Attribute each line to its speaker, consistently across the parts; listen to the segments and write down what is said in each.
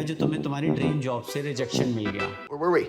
Speaker 1: है जो तुम्हें तुम्हारी ड्रीम जॉब से रिजेक्शन मिल गया?
Speaker 2: Where were we?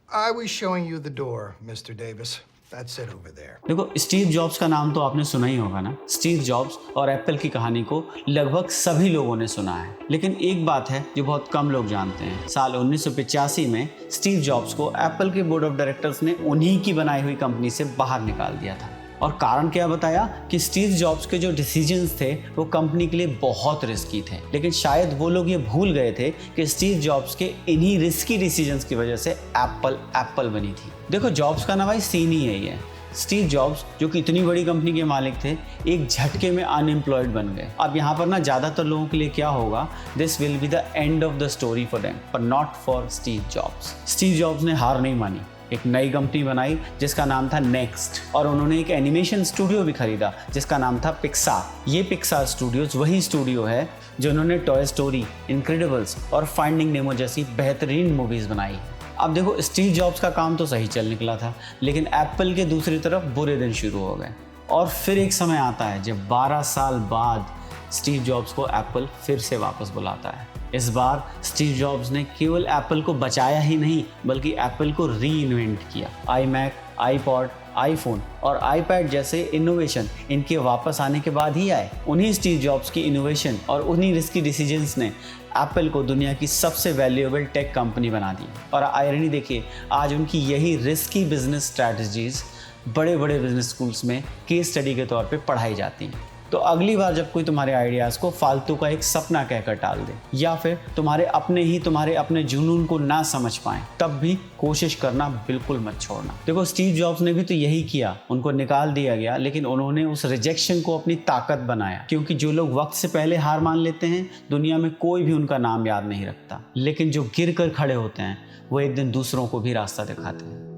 Speaker 3: I was showing you the door, Mr. Davis. That's it over there.
Speaker 1: देखो, स्टीव जॉब्स का नाम तो आपने सुना ही होगा ना। स्टीव जॉब्स और एप्पल की कहानी को लगभग सभी लोगों ने सुना है, लेकिन एक बात है जो बहुत कम लोग जानते हैं। साल 1985 में स्टीव जॉब्स को एप्पल के बोर्ड ऑफ डायरेक्टर्स ने उन्हीं की बनाई हुई कंपनी से बाहर निकाल दिया था। और कारण क्या बताया कि स्टीव जॉब्स के जो डिसीजंस थे वो कंपनी के लिए बहुत रिस्की थे, लेकिन शायद वो लोग ये भूल गए थे कि स्टीव जॉब्स के इन्हीं रिस्की डिसीजंस की वजह से एप्पल बनी थी। देखो, जॉब्स का ना भाई सीन ही यही है। स्टीव जॉब्स जो कि इतनी बड़ी कंपनी के मालिक थे, एक झटके में अनएम्प्लॉयड बन गए। अब यहाँ पर ना ज़्यादातर लोगों के लिए क्या होगा, this will be the end of the story for them, पर not for Steve Jobs. Steve Jobs ने हार नहीं मानी, एक नई कंपनी बनाई जिसका नाम था नेक्स्ट, और उन्होंने एक एनिमेशन स्टूडियो भी खरीदा जिसका नाम था पिक्सार। ये पिक्सार स्टूडियोज वही स्टूडियो है जो उन्होंने टॉय स्टोरी, इनक्रेडिबल्स और फाइंडिंग नेमो जैसी बेहतरीन मूवीज़ बनाई। अब देखो, स्टीव जॉब्स का काम तो सही चल निकला था, लेकिन एप्पल के दूसरी तरफ बुरे दिन शुरू हो गए। और फिर एक समय आता है जब 12 साल बाद स्टीव जॉब्स को एप्पल फिर से वापस बुलाता है। इस बार स्टीव जॉब्स ने केवल एप्पल को बचाया ही नहीं, बल्कि एप्पल को री इन्वेंट किया। आईमैक, आईपॉड, आईफोन और आईपैड जैसे इनोवेशन इनके वापस आने के बाद ही आए। उन्हीं स्टीव जॉब्स की इनोवेशन और उन्हीं रिस्की डिसीजंस ने एप्पल को दुनिया की सबसे वैल्यूएबल टेक कंपनी बना दी। और आयरनी देखिए, आज उनकी यही रिस्की बिजनेस स्ट्रैटेजीज बड़े बड़े बिजनेस स्कूल्स में केस स्टडी के तौर पे पढ़ाई जाती हैं। तो अगली बार जब कोई तुम्हारे आइडियाज़ को फालतू का एक सपना कहकर टाल दे, या फिर तुम्हारे अपने जुनून को ना समझ पाए, तब भी कोशिश करना बिल्कुल मत छोड़ना। देखो, स्टीव जॉब्स ने भी तो यही किया। उनको निकाल दिया गया, लेकिन उन्होंने उस रिजेक्शन को अपनी ताकत बनाया, क्योंकि जो लोग वक्त से पहले हार मान लेते हैं, दुनिया में कोई भी उनका नाम याद नहीं रखता, लेकिन जो गिर कर खड़े होते हैं वो एक दिन दूसरों को भी रास्ता दिखाते हैं।